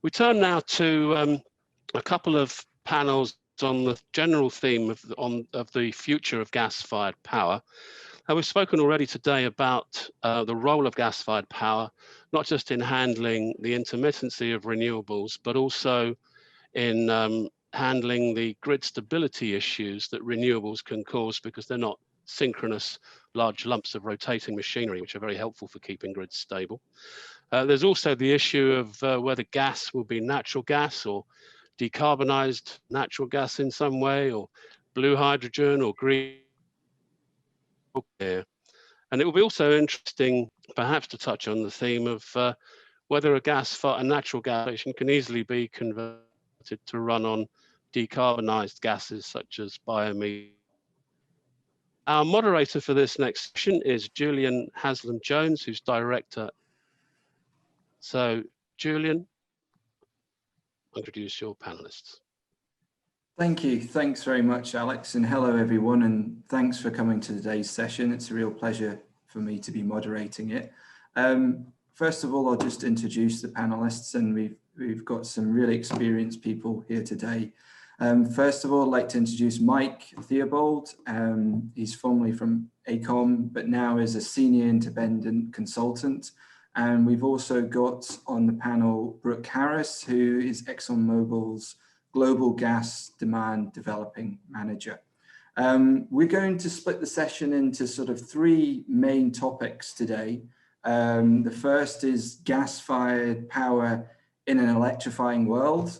We turn now to a couple of panels on the general theme of the future of gas-fired power. We've spoken already today about the role of gas-fired power, not just in handling the intermittency of renewables, but also in handling the grid stability issues that renewables can cause because they're not synchronous large lumps of rotating machinery, which are very helpful for keeping grids stable. There's also the issue of whether gas will be natural gas or decarbonized natural gas in some way, or blue hydrogen or green air. And it will be also interesting perhaps to touch on the theme of whether a natural gas station can easily be converted to run on decarbonized gases such as biomethane. Our moderator for this next session is Julian Haslam-Jones, who's director. So Julian, introduce your panelists. Thank you. Thanks very much, Alex, and hello everyone, and thanks for coming to today's session. It's a real pleasure for me to be moderating it. First of all, I'll just introduce the panelists, and we've got some really experienced people here today. First of all, I'd like to introduce Mike Theobald. He's formerly from AECOM, but now is a senior independent consultant. And we've also got on the panel Brooke Harris, who is ExxonMobil's Global Gas Demand Developing Manager. We're going to split the session into sort of three main topics today. The first is gas-fired power in an electrifying world.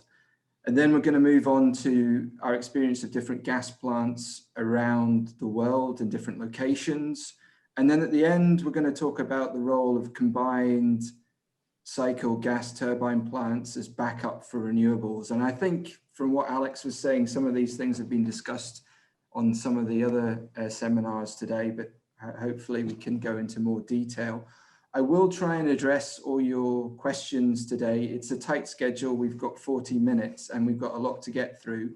And then we're going to move on to our experience of different gas plants around the world in different locations. And then at the end, we're going to talk about the role of combined cycle gas turbine plants as backup for renewables. And I think from what Alex was saying, some of these things have been discussed on some of the other seminars today, but hopefully we can go into more detail. I will try and address all your questions today. It's a tight schedule. We've got 40 minutes and we've got a lot to get through.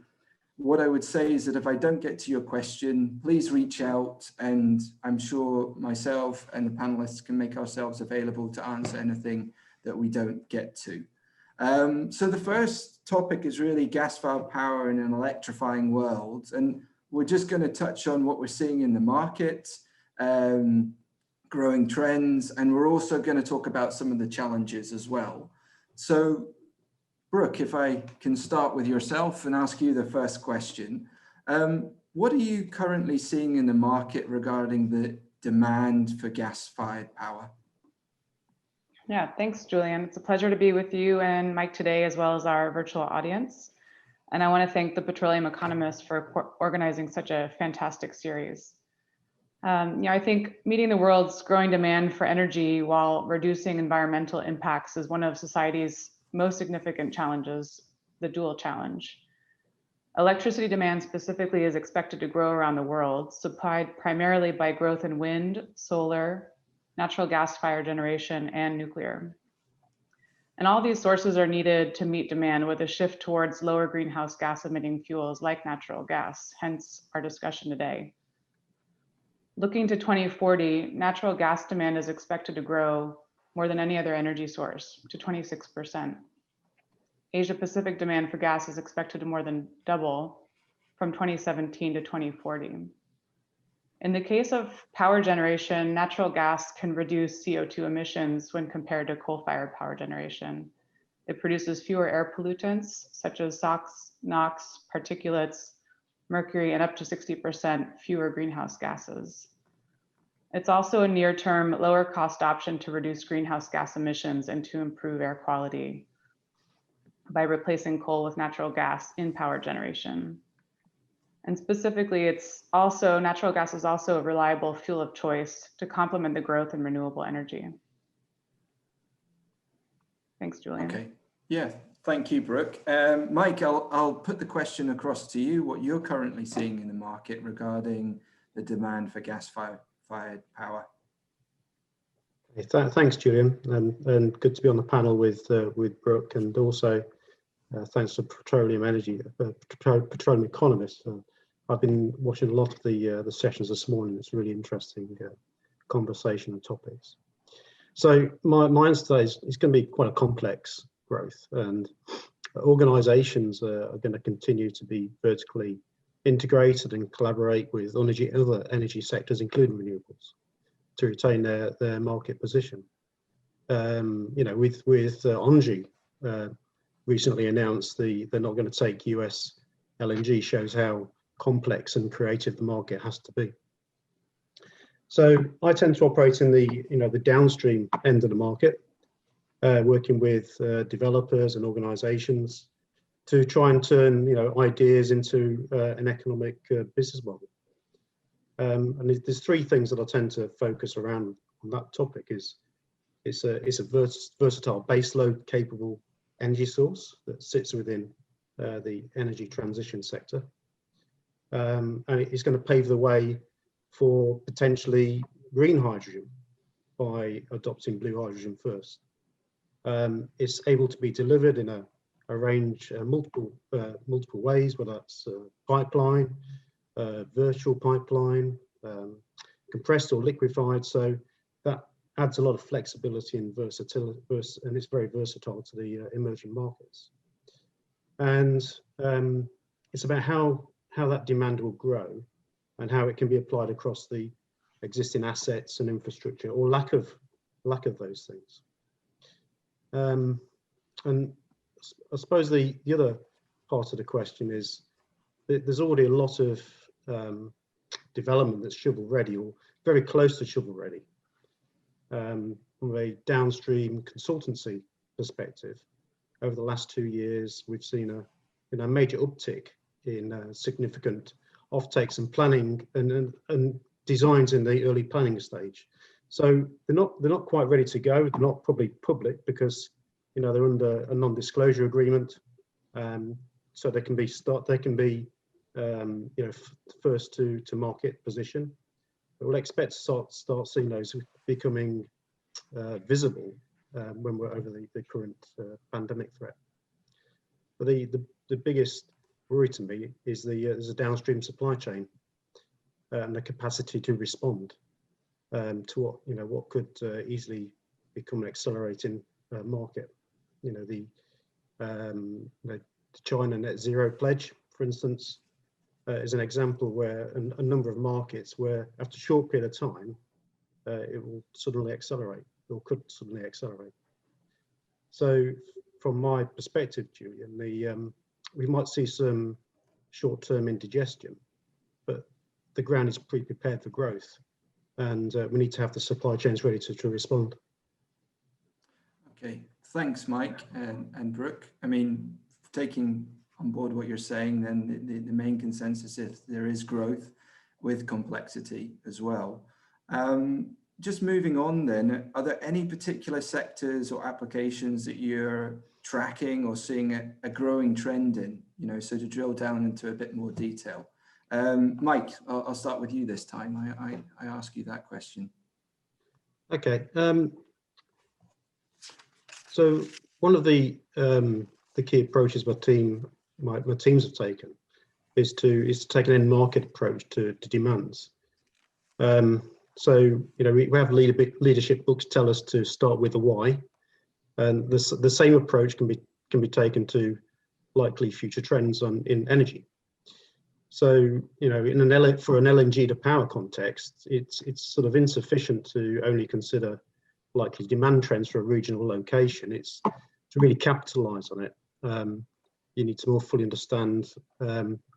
What I would say is that if I don't get to your question, please reach out, and I'm sure myself and the panelists can make ourselves available to answer anything that we don't get to. So the first topic is really gas-fired power in an electrifying world. And we're just going to touch on what we're seeing in the market, growing trends, and we're also going to talk about some of the challenges as well. So Brooke, if I can start with yourself and ask you the first question. What are you currently seeing in the market regarding the demand for gas-fired power? Yeah, thanks, Julian. It's a pleasure to be with you and Mike today, as well as our virtual audience. And I want to thank the Petroleum Economists for organizing such a fantastic series. I think meeting the world's growing demand for energy while reducing environmental impacts is one of society's most significant challenges, the dual challenge. Electricity demand specifically is expected to grow around the world, supplied primarily by growth in wind, solar, natural gas-fired generation, and nuclear. And all these sources are needed to meet demand with a shift towards lower greenhouse gas emitting fuels like natural gas, hence our discussion today. Looking to 2040, natural gas demand is expected to grow more than any other energy source, to 26%. Asia Pacific demand for gas is expected to more than double from 2017 to 2040. In the case of power generation, natural gas can reduce CO2 emissions when compared to coal-fired power generation. It produces fewer air pollutants such as SOx, NOx, particulates, mercury, and up to 60% fewer greenhouse gases. It's also a near-term, lower-cost option to reduce greenhouse gas emissions and to improve air quality by replacing coal with natural gas in power generation. And specifically, natural gas is also a reliable fuel of choice to complement the growth in renewable energy. Thanks, Julian. Okay, yeah, thank you, Brooke. Mike, I'll put the question across to you, what you're currently seeing in the market regarding the demand for gas-fired power. Thanks, Julian, and good to be on the panel with Brooke, and also thanks to petroleum economists. I've been watching a lot of the sessions this morning. It's really interesting conversation and topics. So my answer today is going to be quite a complex growth, and organisations are going to continue to be vertically integrated and collaborate with other energy sectors, including renewables, to retain their market position. With ENGIE recently announced they're not going to take US LNG, shows how complex and creative the market has to be. So I tend to operate in the downstream end of the market, working with developers and organisations to try and turn ideas into an economic business model. And there's three things that I tend to focus around on that topic. It's a versatile baseload capable energy source that sits within the energy transition sector, and it's going to pave the way for potentially green hydrogen by adopting blue hydrogen first. It's able to be delivered in a range, multiple ways, whether that's pipeline, virtual pipeline, compressed or liquefied. So that adds a lot of flexibility and versatility, and it's very versatile to the emerging markets. And it's about how that demand will grow and how it can be applied across the existing assets and infrastructure, or lack of those things. And I suppose the other part of the question is that there's already a lot of development that's shovel ready or very close to shovel ready. From a downstream consultancy perspective, over the last 2 years, we've seen a major uptick in significant offtakes and planning and designs in the early planning stage. So they're not quite ready to go. They're not probably public because they're under a non-disclosure agreement, so they can be first to market position. But we'll expect to start seeing those becoming visible when we're over the current pandemic threat. But the biggest worry to me is there's a downstream supply chain and the capacity to respond to what could easily become an accelerating market. The China net zero pledge, for instance, is an example where a number of markets where after a short period of time it will suddenly accelerate, or could suddenly accelerate. So from my perspective, Julian, we might see some short-term indigestion, but the ground is pre-prepared for growth, and we need to have the supply chains ready to respond. Okay, thanks, Mike and Brooke. I mean, taking on board what you're saying, then the main consensus is there is growth with complexity as well. Just moving on then, are there any particular sectors or applications that you're tracking or seeing a growing trend in, so to drill down into a bit more detail? Mike, I'll start with you this time. I ask you that question. Okay. So one of the key approaches my teams have taken is to take an end market approach to demands. So we have leadership books tell us to start with the why, and the same approach can be taken to likely future trends in energy. So for an LNG to power context, it's sort of insufficient to only consider likely demand trends for a regional location. It's to really capitalize on it. You need to more fully understand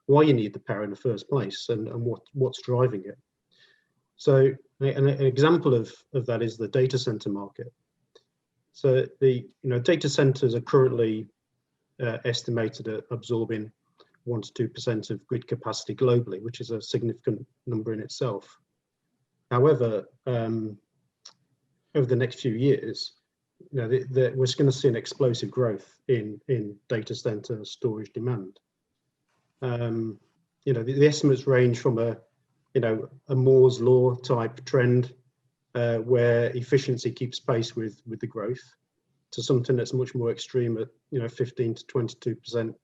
why you need the power in the first place and what's driving it. So an example of that is the data center market. So the data centers are currently estimated at absorbing 1 to 2% of grid capacity globally, which is a significant number in itself. However, over the next few years, we're going to see an explosive growth in data center storage demand. The estimates range from a Moore's law type trend where efficiency keeps pace with the growth, to something that's much more extreme at 15 to 22%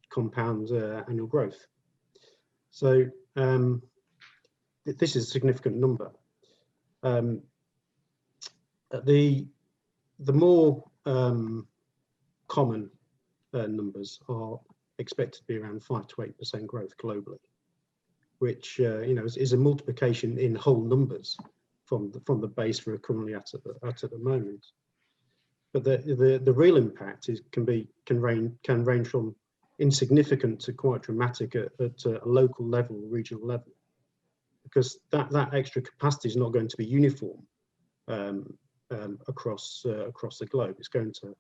compound annual growth. So this is a significant number. The more common numbers are expected to be around 5 to 8% growth globally, which is a multiplication in whole numbers from the base we're currently at the moment. But the real impact can range from insignificant to quite dramatic at a local level, regional level, because that extra capacity is not going to be uniform across the globe. It's going to,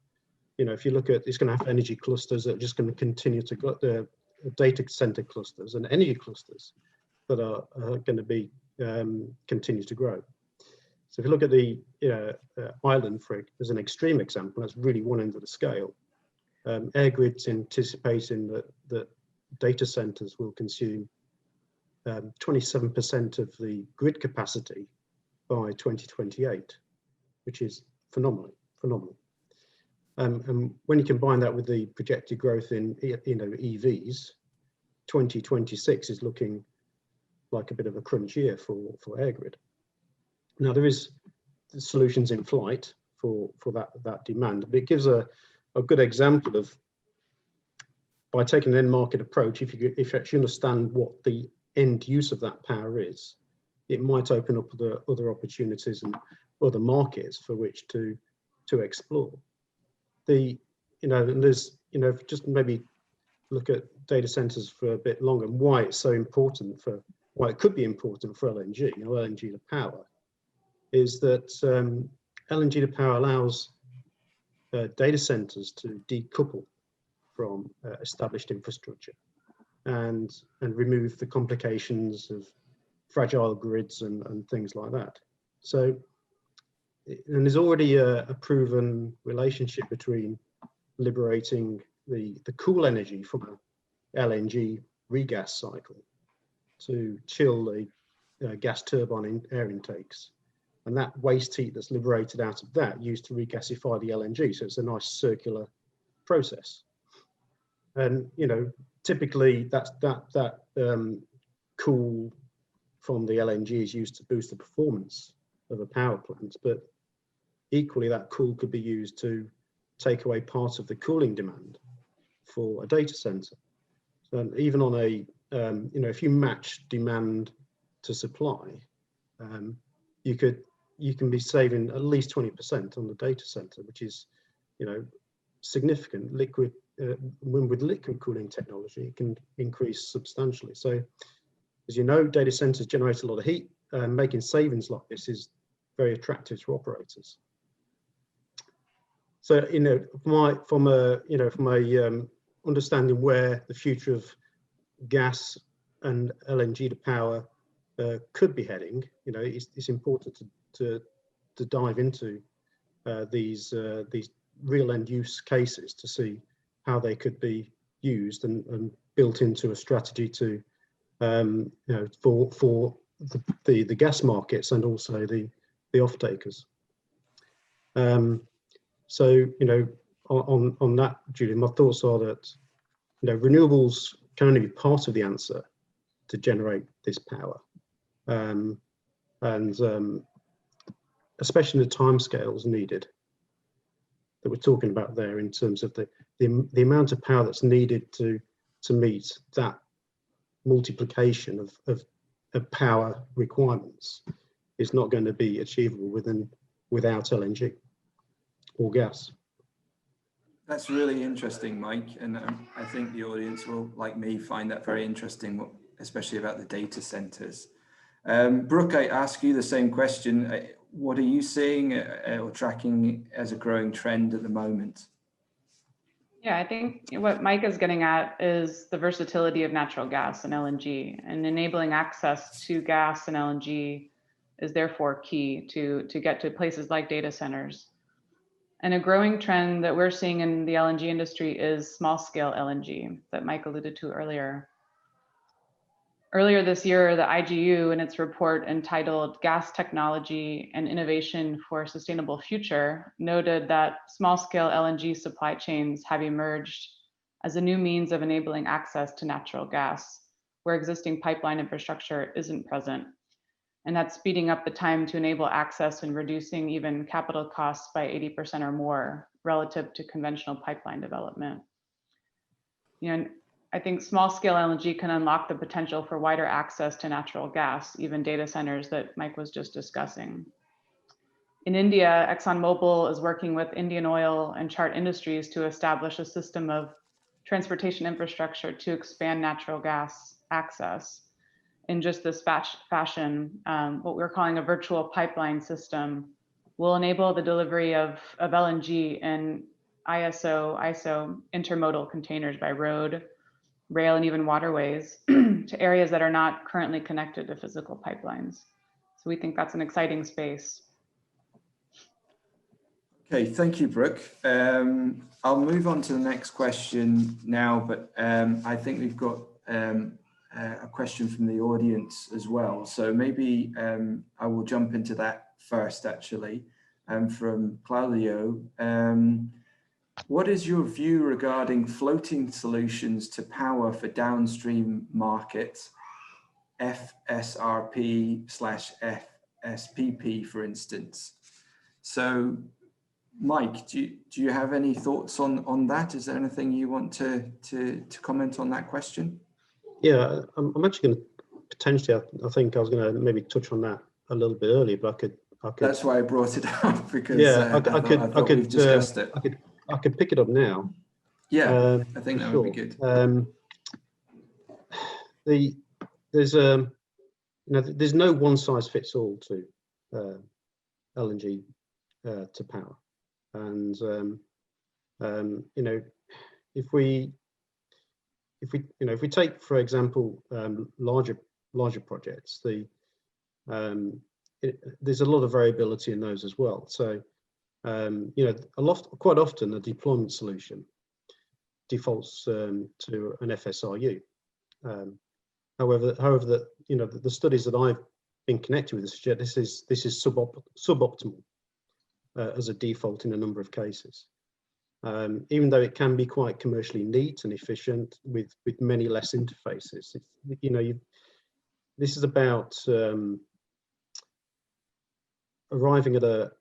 if you look at, it's going to have energy clusters that are just going to continue to go, the data center clusters and energy clusters that are going to be continue to grow. So if you look at the Ireland as an extreme example, that's really one end of the scale. Airgrid's anticipating that data centers will consume 27% of the grid capacity by 2028, which is phenomenal. And when you combine that with the projected growth in EVs, 2026 is looking like a bit of a crunch year for Airgrid. Now there is solutions in flight for that demand, but it gives a good example of, by taking an end market approach, if you actually understand what the end use of that power is, it might open up the other opportunities and other markets for which to explore. And there's just maybe look at data centers for a bit longer and why it's so important why it could be important for LNG, LNG to power, is that LNG to power allows data centers to decouple from established infrastructure and remove the complications of fragile grids and things like that. So, and there's already a proven relationship between liberating the cool energy from an LNG regas cycle to chill the gas turbine air intakes. And that waste heat that's liberated out of that used to regasify the LNG. So it's a nice circular process. And, typically that cool from the LNG is used to boost the performance of a power plant. But equally, that cool could be used to take away part of the cooling demand for a data center. So even on a, if you match demand to supply, you can be saving at least 20% on the data center, which is, significant. With liquid cooling technology, it can increase substantially. So, as you know, data centers generate a lot of heat, and making savings like this is very attractive to operators. So, from a understanding where the future of gas and LNG to power could be heading, it's important to dive into these real end use cases to see how they could be used and built into a strategy to for the gas markets and also the off takers. So on that, Julian, my thoughts are that renewables can only be part of the answer to generate this power, and especially the timescales needed that we're talking about there, in terms of the amount of power that's needed to meet that multiplication of power requirements is not going to be achievable without LNG or gas. That's really interesting, Mike, and I think the audience will, like me, find that very interesting, especially about the data centers. Brooke, I ask you the same question. What are you seeing or tracking as a growing trend at the moment? Yeah, I think what Mike is getting at is the versatility of natural gas and LNG, and enabling access to gas and LNG is therefore key to get to places like data centers. And a growing trend that we're seeing in the LNG industry is small scale LNG that Mike alluded to earlier. Earlier this year, the IGU, in its report entitled Gas Technology and Innovation for a Sustainable Future, noted that small-scale LNG supply chains have emerged as a new means of enabling access to natural gas, where existing pipeline infrastructure isn't present. And that's speeding up the time to enable access and reducing even capital costs by 80% or more relative to conventional pipeline development. You know, I think small scale LNG can unlock the potential for wider access to natural gas, even data centers that Mike was just discussing. In India, ExxonMobil is working with Indian Oil and Chart Industries to establish a system of transportation infrastructure to expand natural gas access. In just this fashion, what we're calling a virtual pipeline system will enable the delivery of LNG in ISO intermodal containers by road, rail, and even waterways to areas that are not currently connected to physical pipelines. So we think that's an exciting space. Okay, thank you, Brooke. I'll move on to the next question now, but I think we've got a question from the audience as well. So maybe I will jump into that first, actually, from Claudio. What is your view regarding floating solutions to power for downstream markets, FSRP/FSPP, for instance? So, Mike, do you have any thoughts on that? Is there anything you want to comment on that question? Yeah, I'm actually going to potentially, I think I was going to maybe touch on that a little bit earlier, but I could. That's why I brought it up, because yeah, I thought we've discussed it. I could pick it up now. Yeah, I think that would be good. There's no one size fits all to LNG to power, and if we take, for example, larger projects, there's a lot of variability in those as well. So quite often the deployment solution defaults to an FSRU. However, the studies that I've been connected with suggest this is suboptimal as a default in a number of cases. Even though it can be quite commercially neat and efficient with many less interfaces, this is about arriving at a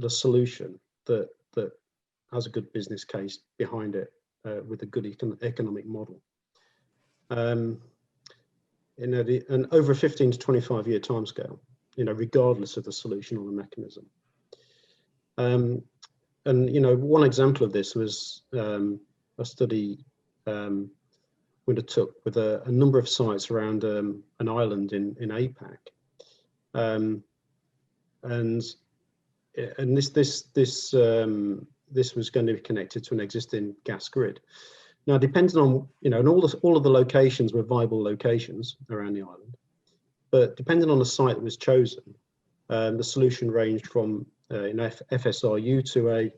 solution that has a good business case behind it, with a good economic model. And over a 15 to 25 year timescale, regardless of the solution or the mechanism. And one example of this was a study we undertook with a number of sites around an island in APAC. And this was going to be connected to an existing gas grid. Now, depending on, and all of the locations were viable locations around the island, but depending on the site that was chosen, the solution ranged from FSRU to a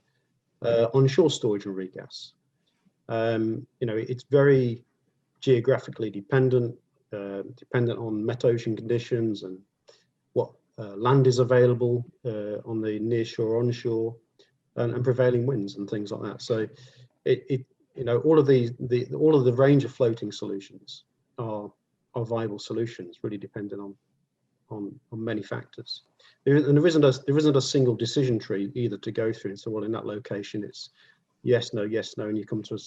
onshore storage and regas. It's very geographically dependent on metocean conditions and what land is available on the nearshore, onshore, and prevailing winds and things like that. So all of the range of floating solutions are viable solutions, really dependent on many factors. And there isn't a single decision tree either to go through and say, well, in that location it's yes, no, and you come to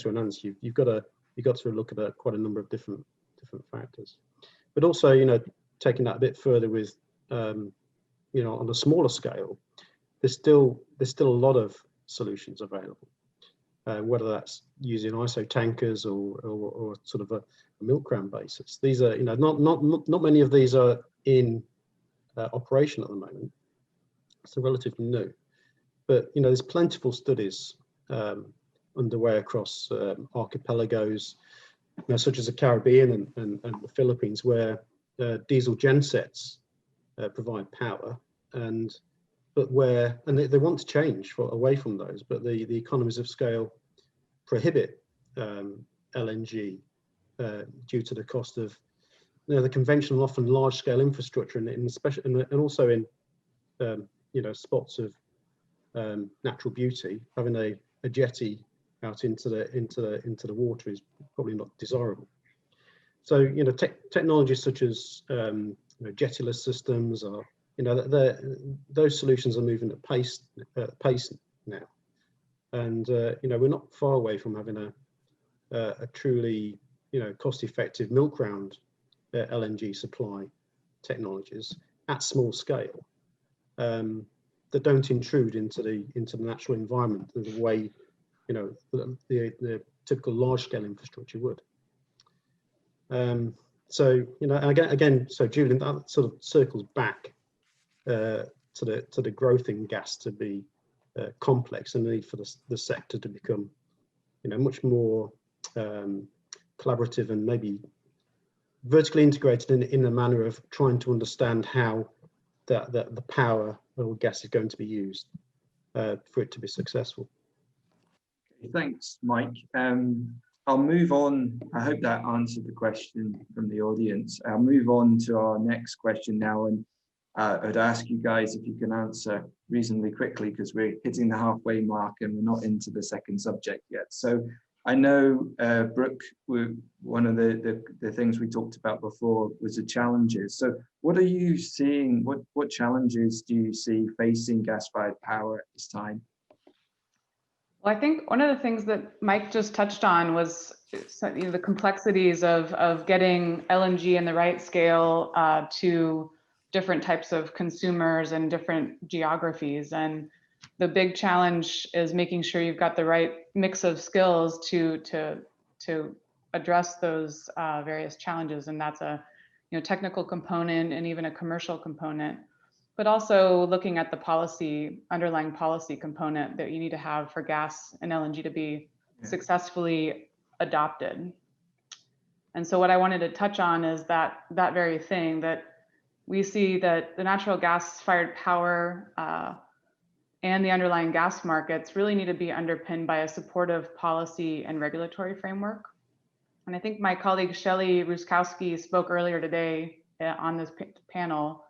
an answer. You've got to look at quite a number of different factors. But also, taking that a bit further with on a smaller scale, there's still a lot of solutions available, whether that's using ISO tankers or sort of a milk crown basis. These are, not many of these are in operation at the moment. So relatively new, but there's plentiful studies underway across archipelagos, such as the Caribbean and the Philippines, where diesel gensets provide power, and they want to change away from those, but the economies of scale prohibit LNG due to the cost of the conventional, often large-scale infrastructure, and also in spots of natural beauty. Having a jetty out into the water is probably not desirable. So technologies such as jettyless systems are those solutions are moving at pace now. And we're not far away from having a truly cost-effective milk round LNG supply technologies at small scale that don't intrude into the natural environment the way the typical large-scale infrastructure would. So again, so Julian, that sort of circles back to the growth in gas to be complex, and the need for the sector to become much more collaborative and maybe vertically integrated in the manner of trying to understand how the power or gas is going to be used for it to be successful. Thanks, Mike. I'll move on. I hope that answered the question from the audience. I'll move on to our next question now, and I'd ask you guys if you can answer reasonably quickly, because we're hitting the halfway mark and we're not into the second subject yet. So I know, Brooke, one of the things we talked about before was the challenges. So what are you seeing? What challenges do you see facing gas-fired power at this time? Well, I think one of the things that Mike just touched on was the complexities of getting LNG in the right scale to different types of consumers and different geographies. And the big challenge is making sure you've got the right mix of skills to address those various challenges. And that's a technical component and even a commercial component, but also looking at the underlying policy component that you need to have for gas and LNG to be successfully adopted. And so what I wanted to touch on is that very thing, that we see that the natural gas-fired power and the underlying gas markets really need to be underpinned by a supportive policy and regulatory framework. And I think my colleague Shelley Ruskowski spoke earlier today on this panel,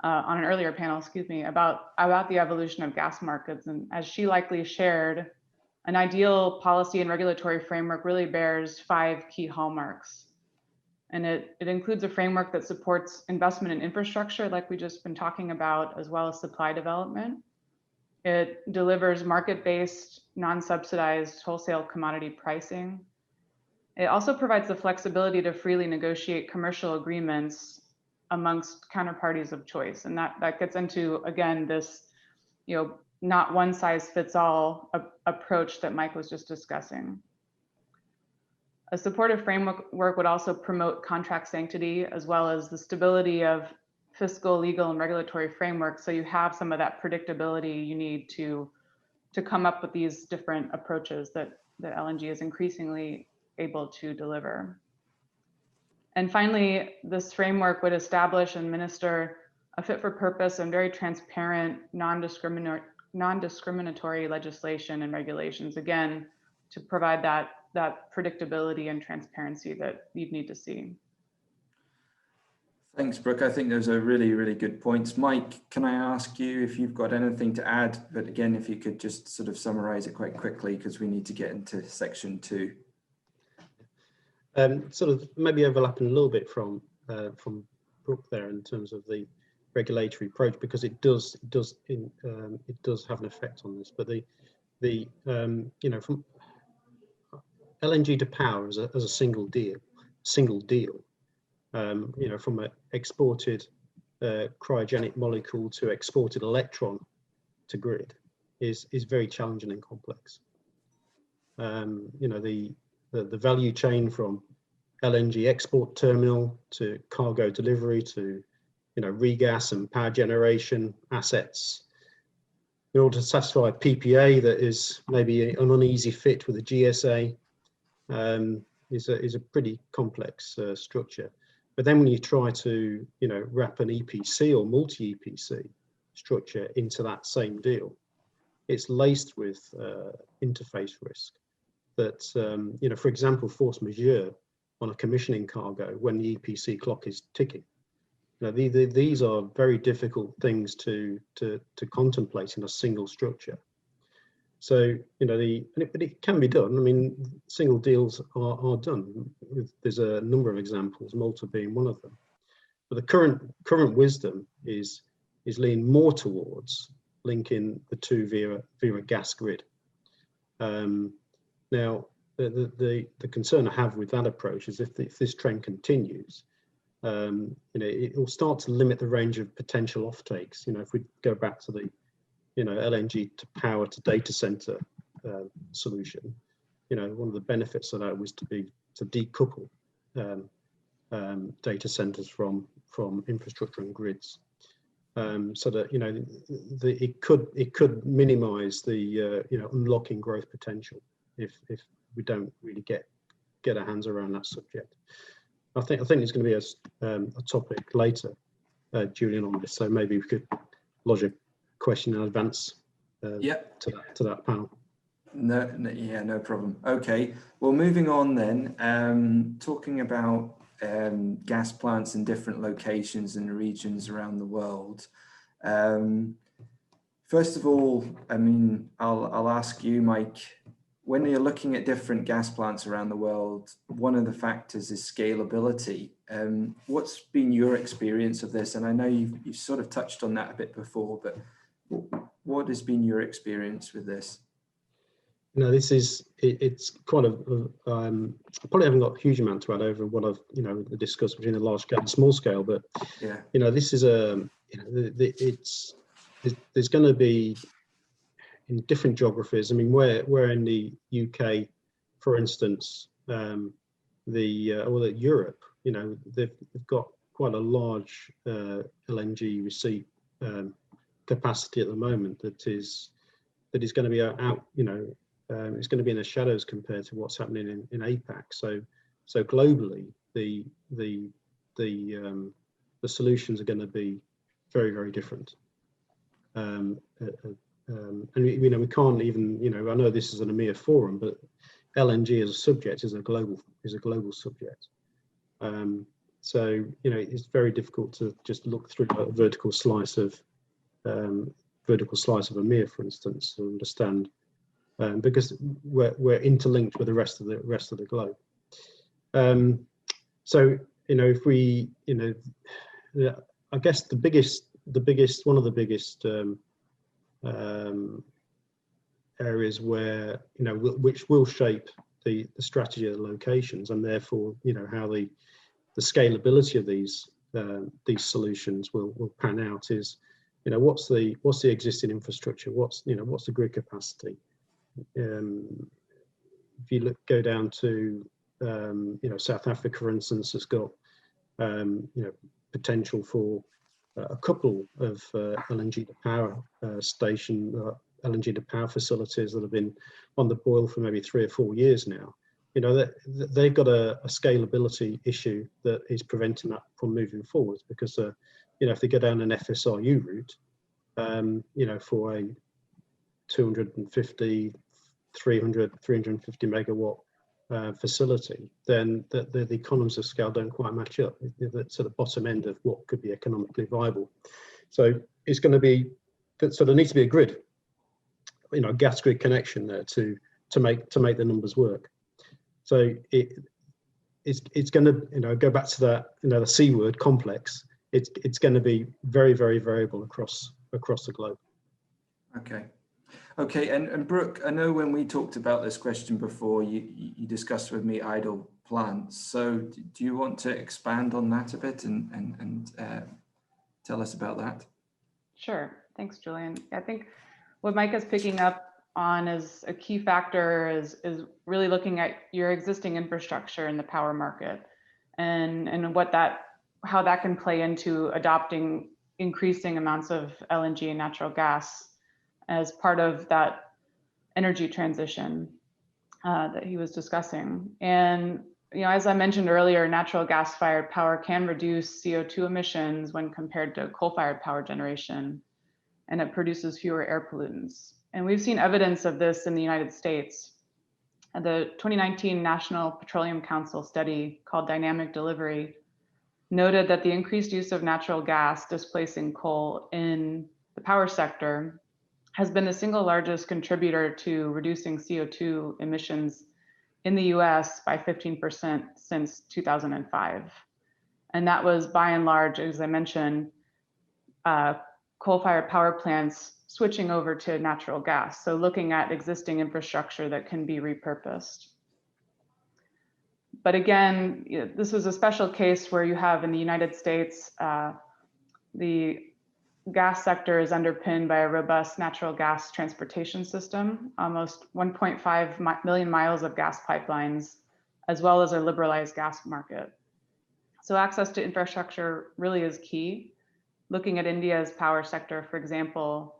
on an earlier panel, excuse me, about the evolution of gas markets. And as she likely shared, an ideal policy and regulatory framework really bears 5 key hallmarks. And it includes a framework that supports investment in infrastructure, like we've just been talking about, as well as supply development. It delivers market-based, non-subsidized wholesale commodity pricing. It also provides the flexibility to freely negotiate commercial agreements amongst counterparties of choice. And that gets into, again, this, not one size fits all approach that Mike was just discussing. A supportive framework would also promote contract sanctity, as well as the stability of fiscal, legal, and regulatory framework. So you have some of that predictability you need to come up with these different approaches that LNG is increasingly able to deliver. And finally, this framework would establish and administer a fit for purpose and very transparent, non-discriminatory legislation and regulations, again, to provide that predictability and transparency that you'd need to see. Thanks, Brooke. I think those are really, really good points. Mike, can I ask you if you've got anything to add? But again, if you could just sort of summarize it quite quickly, because we need to get into section 2. Sort of maybe overlapping a little bit from Brooke there in terms of the regulatory approach, because it does have an effect on this. But from LNG to power as a single deal, from an exported cryogenic molecule to exported electron to grid is very challenging and complex. The value chain from LNG export terminal to cargo delivery to regas and power generation assets, in order to satisfy a PPA that is maybe an uneasy fit with a GSA, is a pretty complex structure. But then when you try to wrap an EPC or multi-EPC structure into that same deal, it's laced with interface risk. That for example, force majeure on a commissioning cargo when the EPC clock is ticking. These are very difficult things to contemplate in a single structure. So but it can be done. I mean, single deals are done. There's a number of examples, Malta being one of them. But the current wisdom is leaning more towards linking the two via a gas grid. Now, the concern I have with that approach is if this trend continues, it will start to limit the range of potential offtakes. If we go back to the, LNG to power to data center solution, one of the benefits of that was to decouple data centers from infrastructure and grids, so that it could minimize the unlocking growth potential if we don't really get our hands around that subject. I think there's going to be a topic later, Julian, on this, so maybe we could lodge a question in advance to that panel. No problem. Okay, well, moving on then, talking about gas plants in different locations and regions around the world. First of all, I'll ask you, Mike, when you're looking at different gas plants around the world, one of the factors is scalability. What's been your experience of this? And I know you've sort of touched on that a bit before, but what has been your experience with this? It's quite I probably haven't got a huge amount to add over what I've discussed between the large scale and small scale, but yeah, this is there's going to be in different geographies. Where in the UK, for instance, or Europe, they've got quite a large LNG receipt capacity at the moment that is going to be out. It's going to be in the shadows compared to what's happening in APAC. So globally, the solutions are going to be very, very different. And we can't even, I know this is an EMEA forum, but LNG as a subject is a global subject. So it's very difficult to just look through a vertical slice of EMEA, for instance, to understand, because we're interlinked with the rest of the globe. So if we, I guess one of the biggest areas where which will shape the strategy of the locations, and therefore how the scalability of these solutions will pan out is what's the existing infrastructure, what's the grid capacity. If you go down to South Africa, for instance, has got potential for a couple of LNG to power LNG to power facilities that have been on the boil for maybe 3 or 4 years now. They've got a scalability issue that is preventing that from moving forward, because if they go down an FSRU route, for a 250, 300, 350 megawatt facility, then the economies of scale don't quite match up. It's at the bottom end of what could be economically viable. So it's going to be, so there needs to be a grid, a gas grid connection there to make the numbers work. So it's going to go back to that the C word, complex. It's going to be very, very variable across the globe. Okay, and Brooke, I know when we talked about this question before, you discussed with me idle plants. So do you want to expand on that a bit and tell us about that? Sure, thanks, Julian. I think what Mike is picking up on as a key factor is really looking at your existing infrastructure in the power market, and how that can play into adopting increasing amounts of LNG and natural gas as part of that energy transition that he was discussing. And as I mentioned earlier, natural gas-fired power can reduce CO2 emissions when compared to coal-fired power generation, and it produces fewer air pollutants. And we've seen evidence of this in the United States. The 2019 National Petroleum Council study called Dynamic Delivery noted that the increased use of natural gas displacing coal in the power sector has been the single largest contributor to reducing CO2 emissions in the US by 15% since 2005. And that was by and large, as I mentioned, coal-fired power plants switching over to natural gas. So looking at existing infrastructure that can be repurposed. But again, this is a special case where you have in the United States, the gas sector is underpinned by a robust natural gas transportation system, almost 1.5 million miles of gas pipelines, as well as a liberalized gas market. So access to infrastructure really is key. Looking at India's power sector, for example,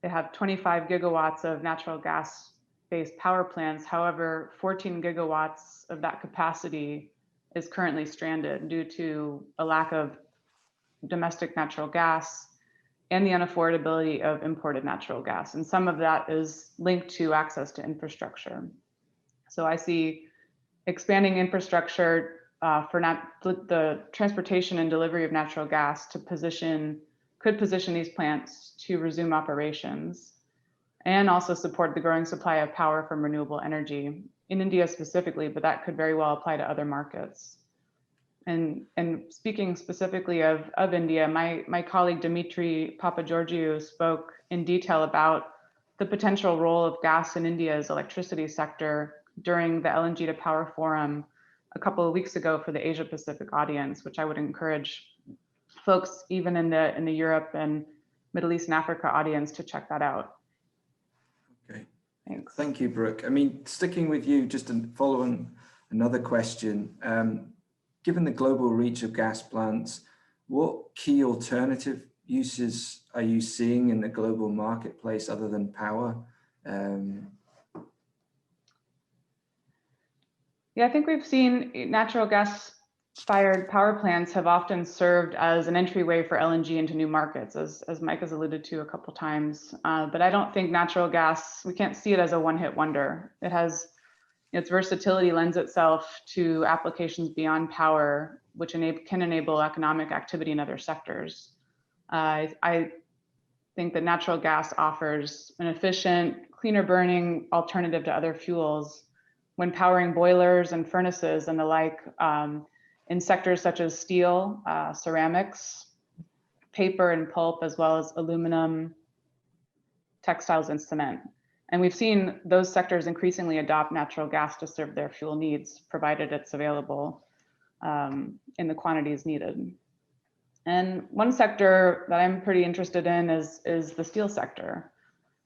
they have 25 gigawatts of natural gas-based power plants. However, 14 gigawatts of that capacity is currently stranded due to a lack of domestic natural gas and the unaffordability of imported natural gas. And some of that is linked to access to infrastructure. So I see expanding infrastructure for the transportation and delivery of natural gas to could position these plants to resume operations and also support the growing supply of power from renewable energy in India specifically, but that could very well apply to other markets. And speaking specifically of India, my colleague Dimitri Papageorgiou spoke in detail about the potential role of gas in India's electricity sector during the LNG to Power Forum a couple of weeks ago for the Asia Pacific audience, which I would encourage folks even in the Europe and Middle East and Africa audience to check that out. Okay. Thanks. Thank you, Brooke. I mean, sticking with you, just following another question, given the global reach of gas plants, what key alternative uses are you seeing in the global marketplace other than power? Yeah, I think we've seen natural gas-fired power plants have often served as an entryway for LNG into new markets, as Mike has alluded to a couple times. But I don't think natural gas, we can't see it as a one-hit wonder. It has, its versatility lends itself to applications beyond power, which can enable economic activity in other sectors. I think that natural gas offers an efficient, cleaner burning alternative to other fuels when powering boilers and furnaces and the like in sectors such as steel, ceramics, paper and pulp, as well as aluminum, textiles and cement. And we've seen those sectors increasingly adopt natural gas to serve their fuel needs, provided it's available in the quantities needed. And one sector that I'm pretty interested in is the steel sector.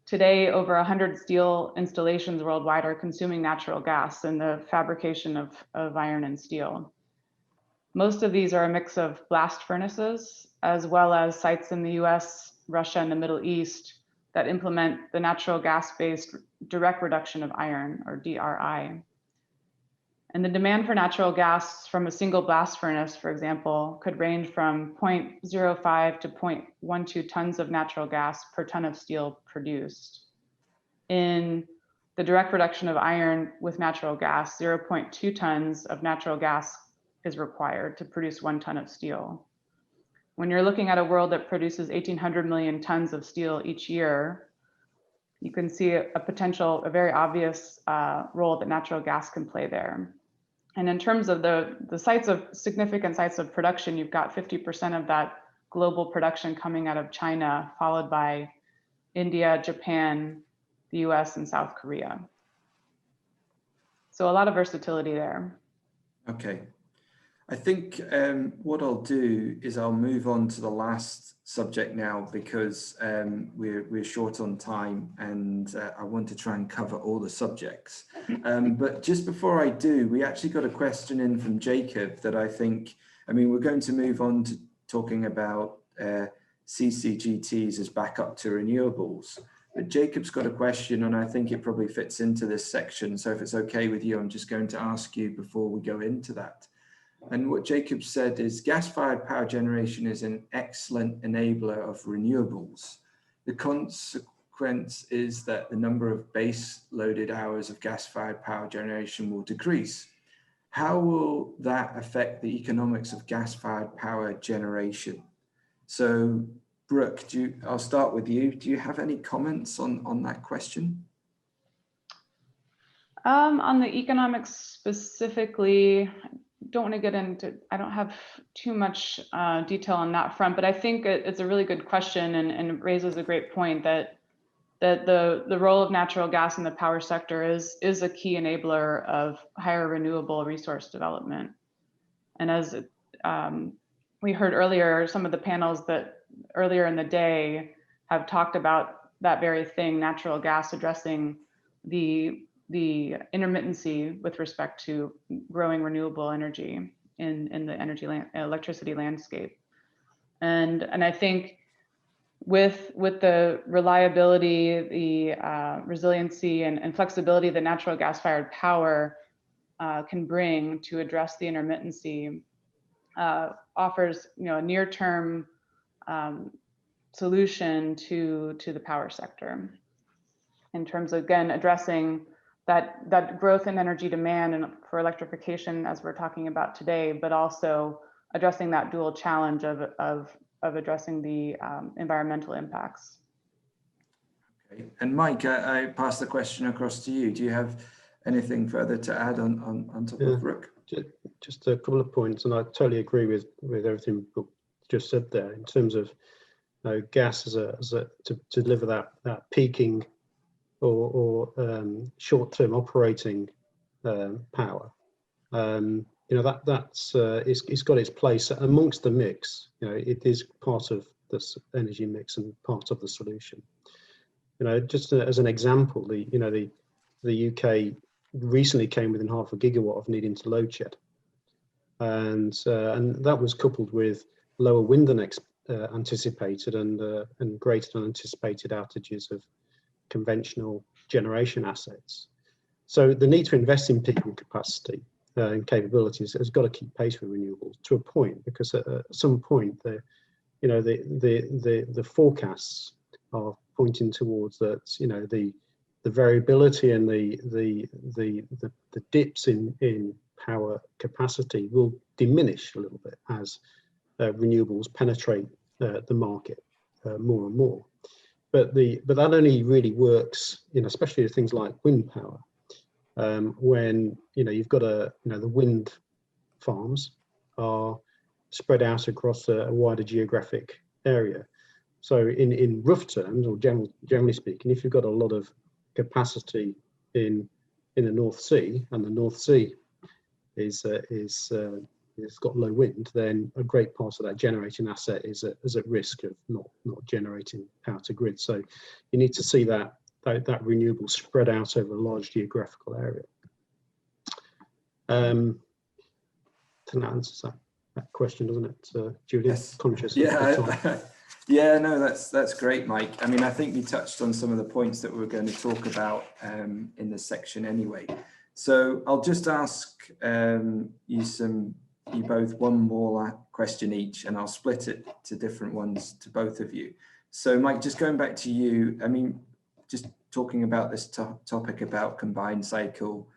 Today, over 100 steel installations worldwide are consuming natural gas in the fabrication of iron and steel. Most of these are a mix of blast furnaces, as well as sites in the US, Russia, and the Middle East that implement the natural gas-based direct reduction of iron, or DRI. And the demand for natural gas from a single blast furnace, for example, could range from 0.05 to 0.12 tons of natural gas per ton of steel produced. In the direct reduction of iron with natural gas, 0.2 tons of natural gas is required to produce 1 ton of steel. When you're looking at a world that produces 1,800 million tons of steel each year, you can see a very obvious role that natural gas can play there. And in terms of the significant sites of production, you've got 50% of that global production coming out of China, followed by India, Japan, the US, and South Korea. So a lot of versatility there. Okay. I think what I'll do is I'll move on to the last subject now, because we're short on time and I want to try and cover all the subjects. But just before I do, we actually got a question in from Jacob that I think, we're going to move on to talking about CCGTs as backup to renewables. But Jacob's got a question and I think it probably fits into this section. So if it's okay with you, I'm just going to ask you before we go into that. And what Jacob said is gas-fired power generation is an excellent enabler of renewables. The consequence is that the number of base-loaded hours of gas-fired power generation will decrease. How will that affect the economics of gas-fired power generation? So, Brooke, I'll start with you. Do you have any comments on that question? On the economics specifically, don't want to get into, I don't have too much detail on that front, but I think it's a really good question, and raises a great point that the role of natural gas in the power sector is a key enabler of higher renewable resource development. And as we heard earlier, some of the panels that earlier in the day have talked about that very thing, natural gas addressing the intermittency with respect to growing renewable energy in the electricity landscape. And I think with the reliability, the resiliency and flexibility that natural gas fired power can bring to address the intermittency, offers a near-term solution to the power sector in terms of, again, addressing that growth in energy demand and for electrification, as we're talking about today, but also addressing that dual challenge of addressing the environmental impacts. Okay. And Mike, I pass the question across to you. Do you have anything further to add on top of Brooke? Just a couple of points, and I totally agree with everything Brooke just said there in terms of gas to deliver that peaking or short-term operating power. It's got its place amongst the mix. It is part of this energy mix and part of the solution. Just as an example, the UK recently came within 0.5 gigawatt of needing to load shed, and that was coupled with lower wind than anticipated and greater than anticipated outages of conventional generation assets. So the need to invest in peaking capacity and capabilities has got to keep pace with renewables to a point, because at some point the forecasts are pointing towards that the variability and the dips in power capacity will diminish a little bit as renewables penetrate the market more and more. But that only really works, especially with things like wind power, when you've got the wind farms are spread out across a wider geographic area. So in rough terms, or generally speaking, if you've got a lot of capacity in the North Sea, and the North Sea it's got low wind, then a great part of that generating asset is at risk of not generating power to grid. So you need to see that renewable spread out over a large geographical area. That answers that question, doesn't it, Julian? Yes. Conscious. Yeah. Yeah, no, that's great, Mike. I mean, I think you touched on some of the points that we're going to talk about in this section anyway. So I'll just ask you both one more question each, and I'll split it to different ones to both of you. So Mike, just going back to you, I mean, just talking about this topic about combined cycle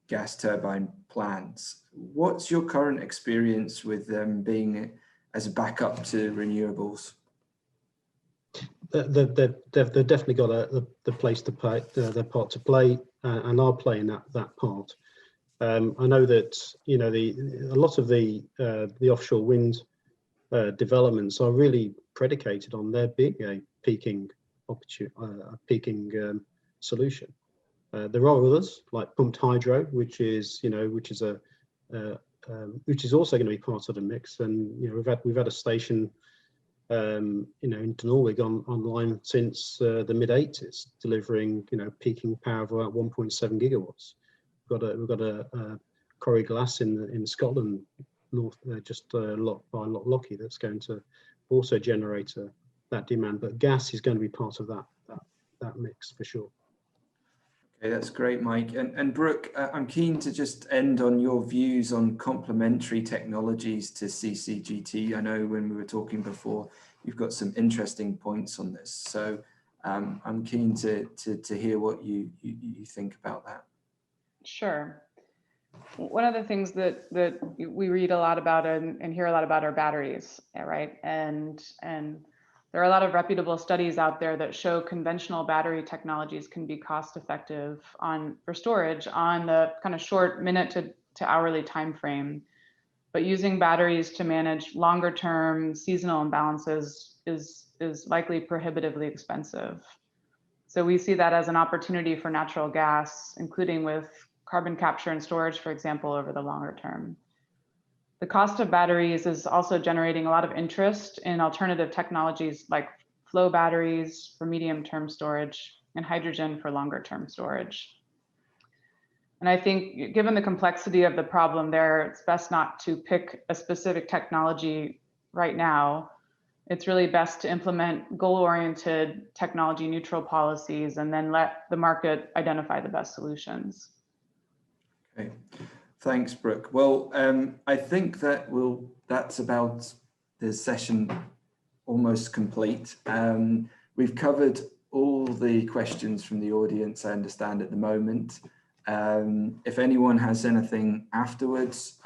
gas turbine plants, what's your current experience with them being as a backup to renewables? They've definitely got the place to play, their part to play, and are playing that part. I know that a lot of the offshore wind developments are really predicated on there being a peaking solution. There are others like pumped hydro, which is also going to be part of the mix. And we've had a station in Norway online since the mid-80s, delivering peaking power of about 1.7 gigawatts. We've got a Corrie Glass in Scotland, north just by Lockheed, that's going to also generate that demand. But gas is going to be part of that mix for sure. Okay, that's great, Mike. And Brooke, I'm keen to just end on your views on complementary technologies to CCGT. I know when we were talking before, you've got some interesting points on this. So I'm keen to hear what you think about that. Sure. One of the things that we read a lot about and hear a lot about are batteries, right? And there are a lot of reputable studies out there that show conventional battery technologies can be cost effective for storage on the kind of short minute to hourly time frame. But using batteries to manage longer term seasonal imbalances is likely prohibitively expensive. So we see that as an opportunity for natural gas, including with carbon capture and storage, for example, over the longer term. The cost of batteries is also generating a lot of interest in alternative technologies like flow batteries for medium-term storage and hydrogen for longer-term storage. And I think given the complexity of the problem there, it's best not to pick a specific technology right now. It's really best to implement goal-oriented technology neutral policies and then let the market identify the best solutions. Okay, thanks, Brooke. Well, I think that that's about the session almost complete. We've covered all the questions from the audience, I understand, at the moment. If anyone has anything afterwards,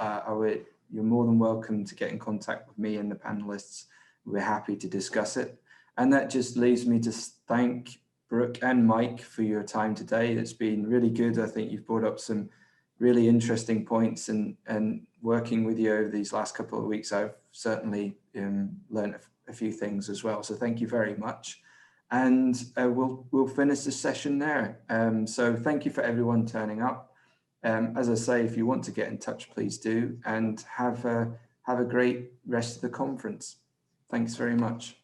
you're more than welcome to get in contact with me and the panelists. We're happy to discuss it. And that just leaves me to thank Brooke and Mike for your time today. It's been really good. I think you've brought up some really interesting points, and working with you over these last couple of weeks, I've certainly learned a few things as well. So thank you very much. And we'll finish the session there. So thank you for everyone turning up. As I say, if you want to get in touch, please do, and have a great rest of the conference. Thanks very much.